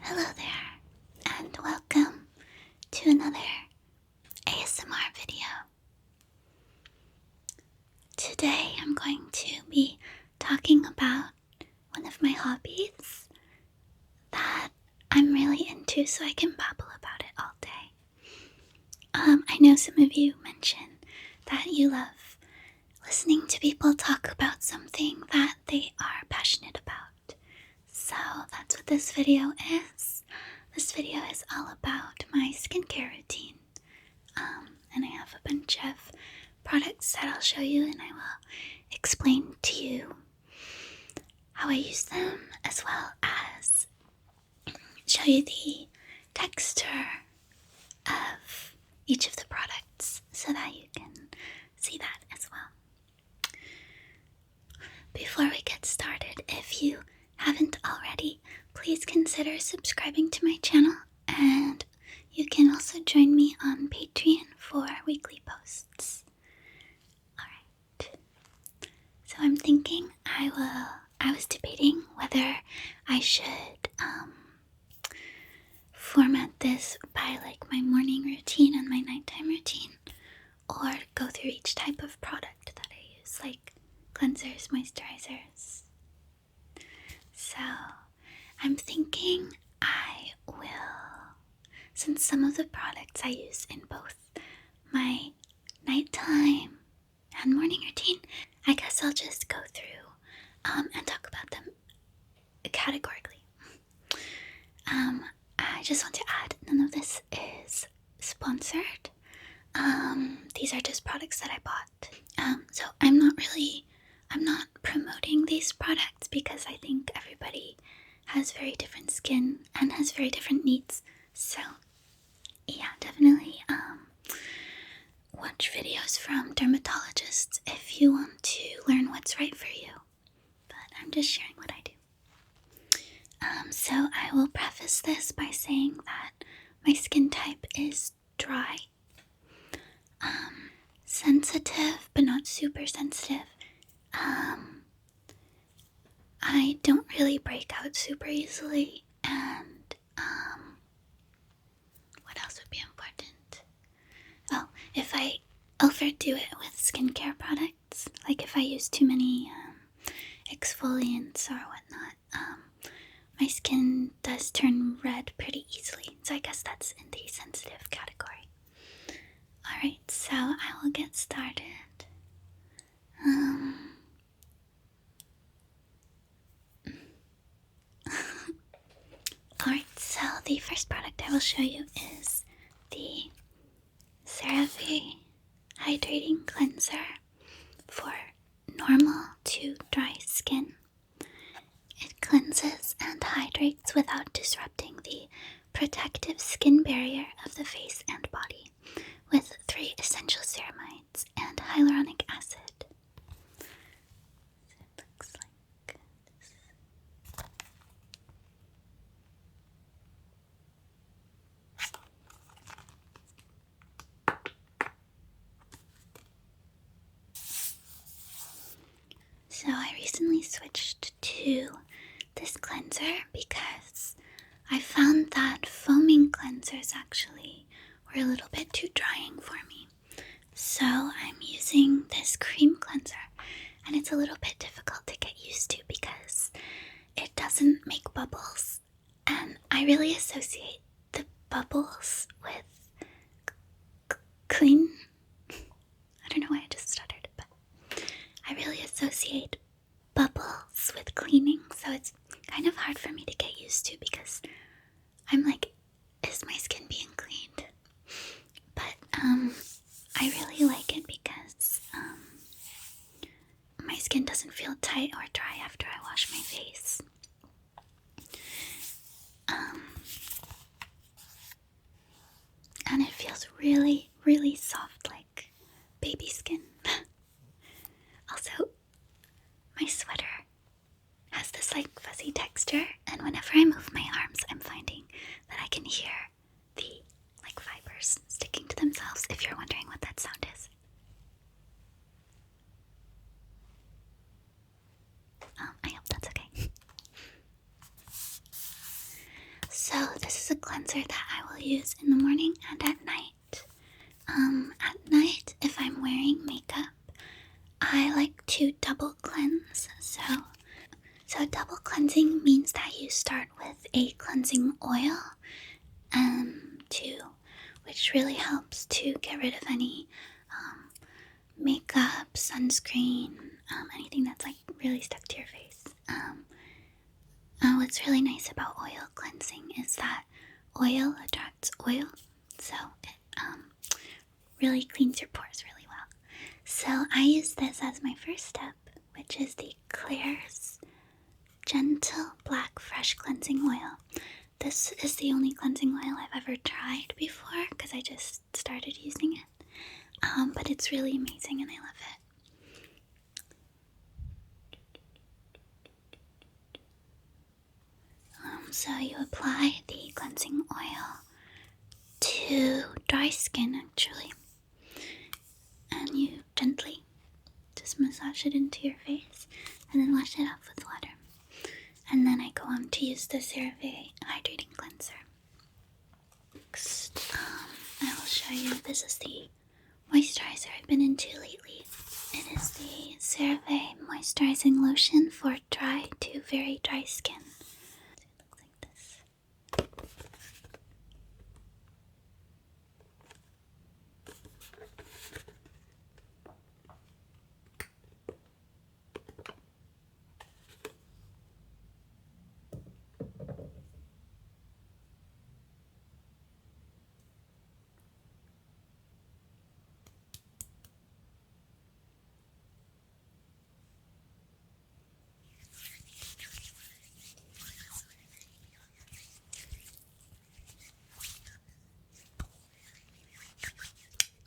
Hello there, and welcome to another ASMR video. Today I'm going to be talking about one of my hobbies that I'm really into, so I can babble about it all day. I know some of you mentioned that you love listening to people talk about something that they are passionate about. So that's what this video is. This video is all about my skincare routine. And I have a bunch of products that I'll show you, and I will explain to you how I use them, as well as show you the texture of each of the products so that you can see that as well. Before we get started, if you haven't already, please consider subscribing to my channel, and you can also join me on Patreon for weekly posts. Alright, so I'm thinking I was debating whether I should format this by like my morning routine and my nighttime routine, or go through each type of product that I use, like cleansers, moisturizers. So I'm thinking I will, since some of the products I use in both my nighttime and morning routine, I guess I'll just go through and talk about them categorically. I just want to add, none of this is sponsored. These are just products that I bought. So I'm not promoting these products because I think everybody has very different skin and has very different needs. So yeah, definitely watch videos from dermatologists if you want to learn what's right for you. But I'm just sharing what I do. So I will preface this by saying that my skin type is dry. Sensitive, but not super sensitive. I don't really break out super easily, and what else would be important? Oh, if I overdo it with skincare products, like if I use too many exfoliants or whatnot, my skin does turn red pretty easily, so I guess that's in the sensitive category. Alright, so I will get started. Alright, so the first product I will show you is the CeraVe Hydrating Cleanser for normal to dry skin. It cleanses and hydrates without disrupting the protective skin barrier of the face and body, with 3 essential ceramides and hyaluronic acid. So it looks like this. So I recently switched to this cleanser because I found that foaming cleansers actually were a little bit too drying for me. So I'm using this cream cleanser, and it's a little bit difficult to get used to because it doesn't make bubbles, and I really associate the bubbles with clean. I don't know why I just stuttered, but I really associate bubbles with cleaning, so it's kind of hard for me to get used to because I'm like, is my skin being cleaned? But I really like it because my skin doesn't feel tight or dry after I wash my face. And it feels really, really soft, like baby skin. Also, my sweater has this like fuzzy texture, and whenever I move my arms, I'm finding that I can hear the like fibers sticking to themselves, if you're wondering what that sound is. I hope that's okay. So this is a cleanser that I will use in the morning and at night. At night, if I'm wearing makeup, I like to double cleanse. So double cleansing means that you start with a cleansing oil, which really helps to get rid of any makeup, sunscreen, anything that's like really stuck to your face. What's really nice about oil cleansing is that oil attracts oil, so it really cleans your pores really well. So I use this as my first step, which is the Klairs Gentle Black Fresh Cleansing Oil. This is the only cleansing oil I've ever tried before because I just started using it. But it's really amazing and I love it. So you apply the cleansing oil to dry skin actually, and you gently just massage it into your face and then wash it off with water. And then I go on to use the CeraVe Hydrating Cleanser. Next, I will show you, this is the moisturizer I've been into lately. It is the CeraVe Moisturizing Lotion for dry to very dry skin. It looks like this.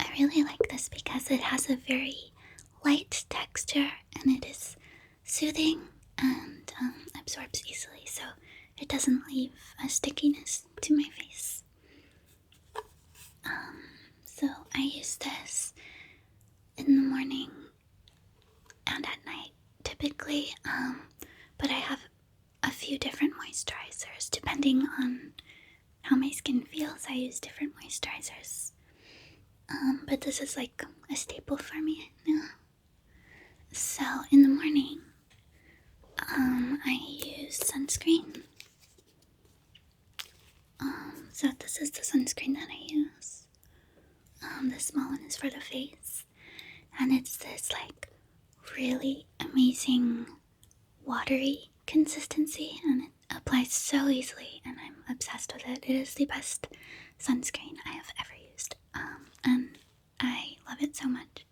I really like this because it has a very light texture and it is soothing and absorbs easily, so it doesn't leave a stickiness to my face. So I use this in the morning and at night typically, but I have a few different moisturizers depending on how my skin feels. I use different moisturizers, but this is like a staple for me now. So in the morning, I use sunscreen. So this is the sunscreen that I use. The small one is for the face, and it's this like really amazing watery consistency, and it applies so easily, and I'm obsessed with it. It is the best sunscreen I have ever used, and I love it so much.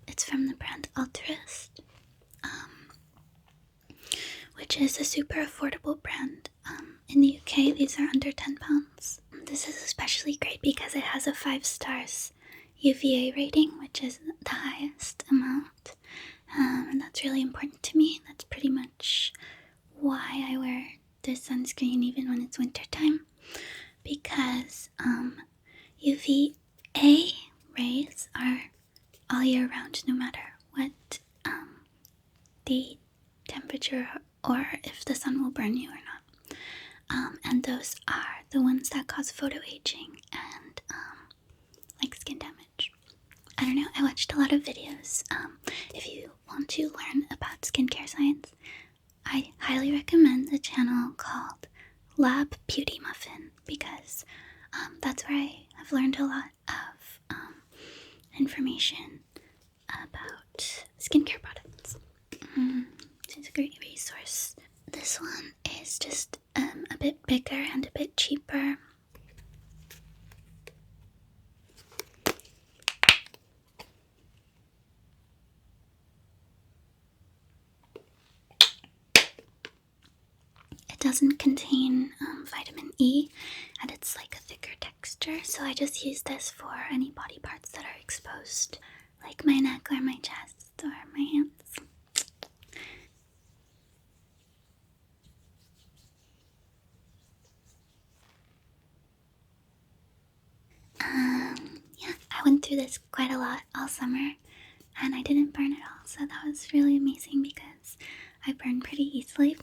It's from the brand Altruist, which is a super affordable brand. In the UK, these are under £10. This is especially great because it has a 5 stars UVA rating, which is the highest amount, and that's really important to me. That's pretty much why I wear this sunscreen even when it's wintertime, because UVA rays are all year round, no matter what the temperature or if the sun will burn you or not. And those are the ones that cause photoaging and like skin damage. I don't know, I watched a lot of videos. If you want to learn about skincare science, I highly recommend the channel called Lab Beauty Muffin, because that's where I have learned a lot of information about skincare products. It's a great resource. This one is just a bit bigger and a bit cheaper. It doesn't contain vitamin E, and it's like a thicker texture, so I just use this for any body parts that are exposed like my neck or my chest or my hands. Yeah, I went through this quite a lot all summer and I didn't burn at all, so that was really amazing because I burn pretty easily.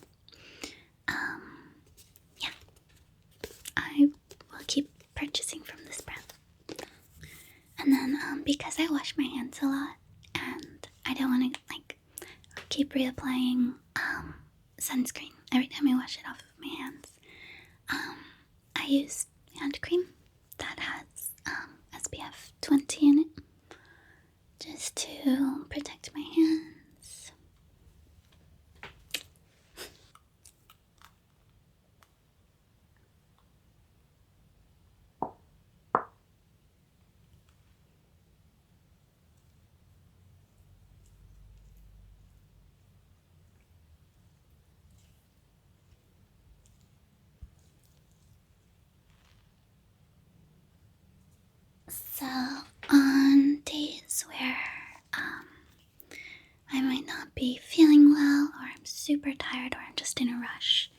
Yeah, I will keep purchasing from this brand. And then because I wash my hands a lot and I don't want to keep reapplying sunscreen every time I wash it off of my hands, I use hand cream that has SPF 20 in it just to protect my hands. So on days where I might not be feeling well, or I'm super tired, or I'm just in a rush,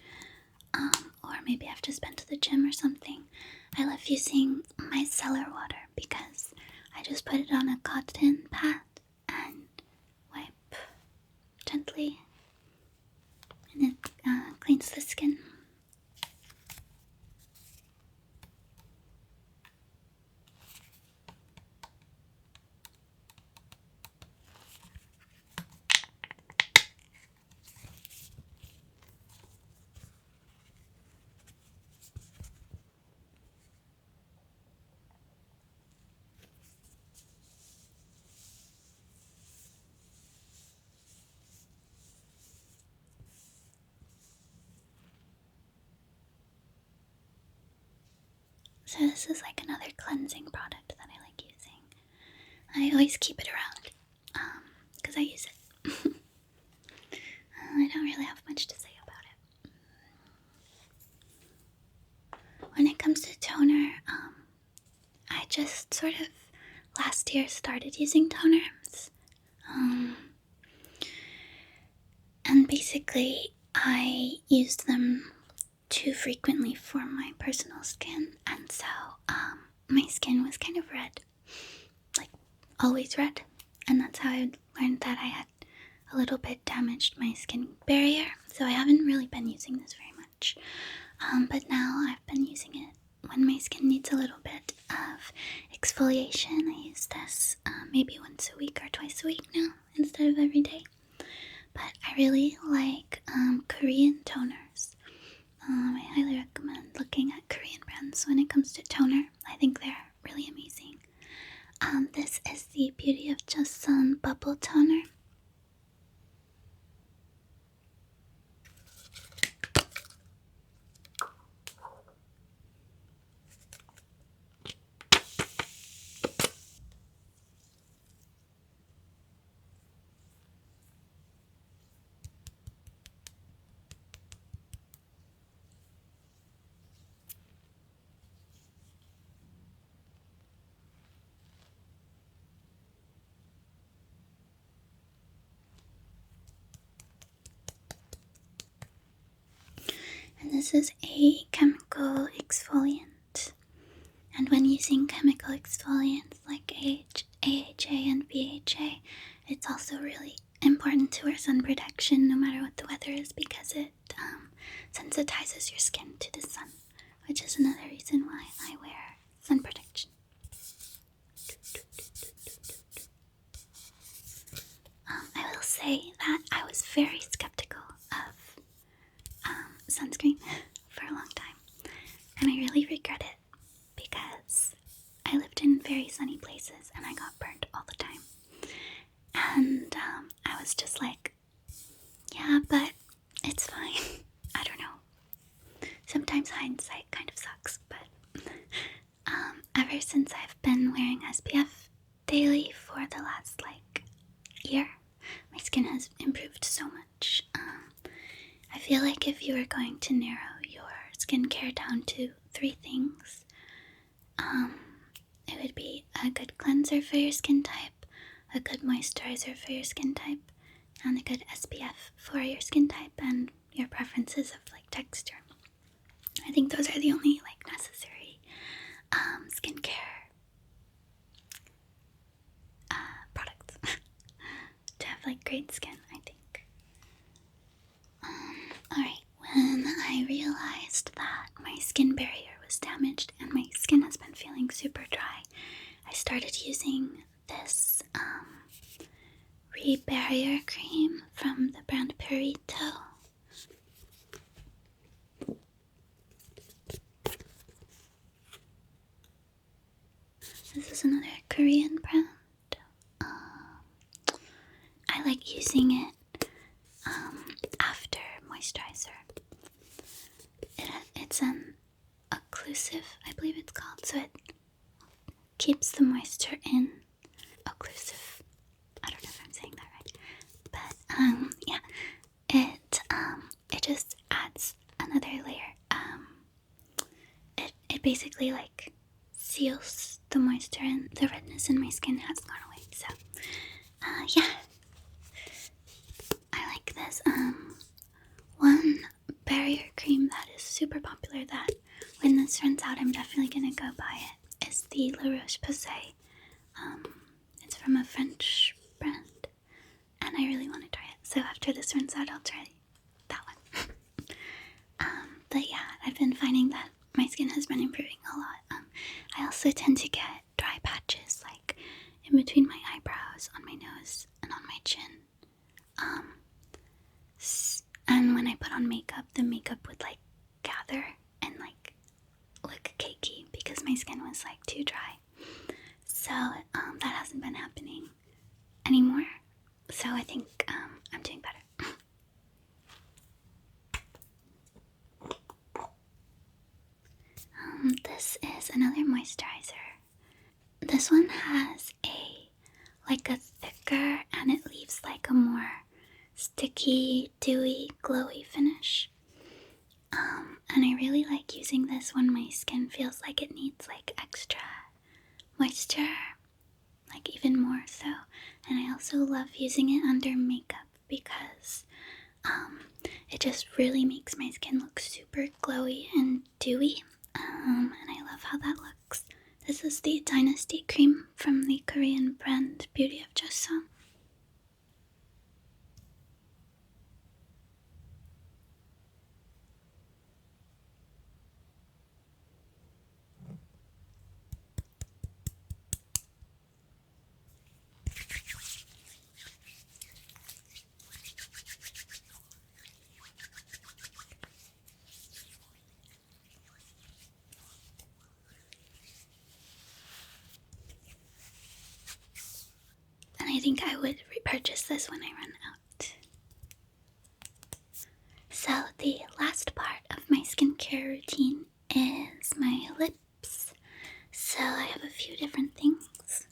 or maybe I've just been to the gym or something, I love using micellar water because I just put it on a cotton pad and wipe gently, and it cleans the skin. So this is like another cleansing product that I like using. I always keep it around because I use it. I don't really have much to say about it. When it comes to toner, I just sort of last year started using toners. And basically I used them too frequently for my personal skin, and so my skin was kind of red, like always red, and that's how I learned that I had a little bit damaged my skin barrier. So I haven't really been using this very much, but now I've been using it when my skin needs a little bit of exfoliation. I use this maybe once a week or twice a week now instead of every day. But I really like Korean toners. I highly recommend looking at Korean brands when it comes to toner. I think they're really amazing. This is the Beauty of Joseon Bubble Toner. And this is a chemical exfoliant. And when using chemical exfoliants like AHA and BHA, it's also really important to wear sun protection no matter what the weather is, because it sensitizes your skin to the sun, which is another reason why I wear sun protection. I will say that I was very skeptical of sunscreen for a long time, and I really regret it because I lived in very sunny places and I got burnt all the time. And I was just like, yeah, but it's fine. I don't know. Sometimes hindsight kind of sucks, but ever since I've been wearing SPF daily for the last year, my skin has improved so much. I feel like if you were going to narrow your skincare down to 3 things, it would be a good cleanser for your skin type, a good moisturizer for your skin type, and a good SPF for your skin type and your preferences of like texture. I think those are the only like necessary skincare products to have like great skin, I think. Alright, when I realized that my skin barrier was damaged and my skin has been feeling super dry, I started using this Barrier cream from the brand Purito. This is another Korean brand. I like using it after moisturizer. It's an occlusive, I believe it's called, so it keeps the moisture in. Occlusive. I don't know if I'm saying that right, but yeah, it just adds another layer. It basically like seals the moisture, and the redness in my skin has gone away. So yeah, I like this. One barrier cream that is super popular that when this runs out I'm definitely gonna go buy it is the La Roche-Posay. It's from a French brand and I really want to try it, so after this runs out I'll try that one. But yeah, I've been finding that my skin has been improving a lot. I also tend to get dry patches like in between my eyebrows, on my nose, and on my chin. And when I put on makeup, the makeup would like gather and like look cakey because my skin was like too dry. So that hasn't been happening anymore. So I think I'm doing better. This is another moisturizer. This one has a thicker, and it leaves like a more sticky, dewy, glowy finish. And I really like using this when my skin feels like it needs like extra moisture, like even more so. And I also love using it under makeup because it just really makes my skin look super glowy and dewy. And I love how that looks. This is the Dynasty cream from the Korean brand Beauty of Joseon. And I think I would repurchase this when I run out. So the last part of my skincare routine is my lips. So I have a few different things.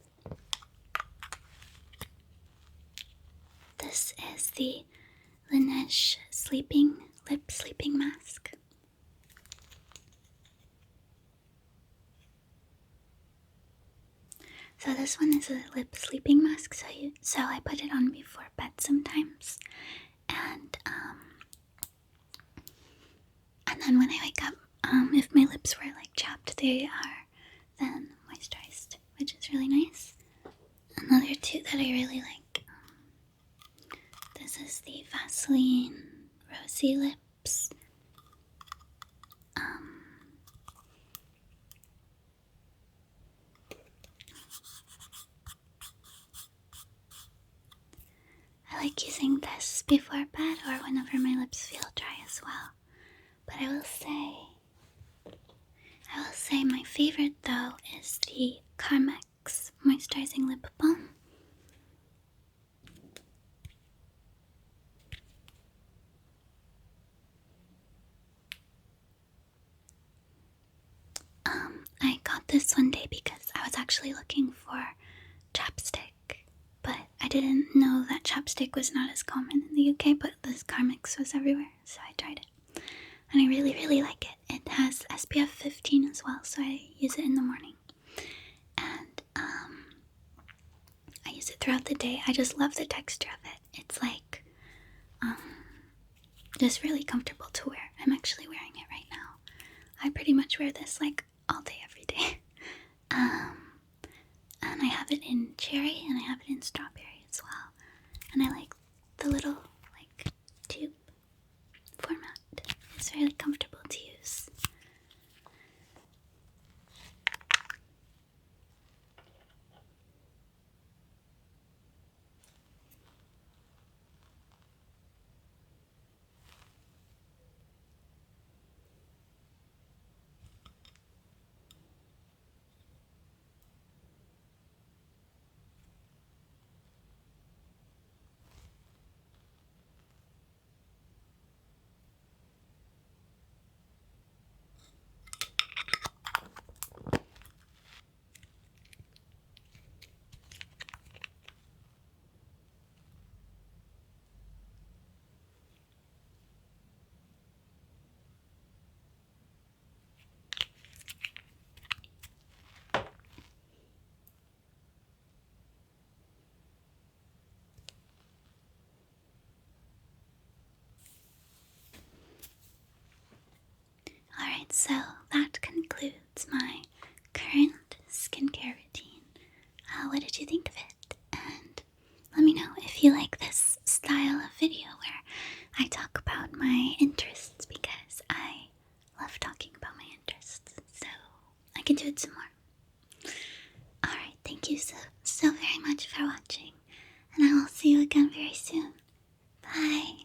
This is the Laneige Lip Sleeping Mask. So this one is a lip sleeping mask, so I put it on before bed sometimes. And then when I wake up, if my lips were like chapped, they are then moisturized, which is really nice. Another two that I really like. This is the Vaseline Rosy Lips. I like using this before bed or whenever my lips feel dry as well. But I will say my favorite though is the Carmex Moisturizing Lip Balm. I got this one day because I was actually looking for chapstick, but I didn't know that chapstick was not as common in the UK, but this Carmex was everywhere, so I tried it. And I really, really like it. It has SPF 15 as well, so I use it in the morning. And I use it throughout the day. I just love the texture of it. It's like, just really comfortable to wear. I'm actually wearing it right now. I pretty much wear this like all day, every day. And I have it in cherry and I have it in strawberry as well. And I like the little like tube format. It's really comfortable to use. Alright, so that concludes my current skincare routine. What did you think of it? And let me know if you like this style of video where I talk about my interests, because I love talking about my interests, so I can do it some more. Alright, thank you so very much for watching, and I will see you again very soon. Bye!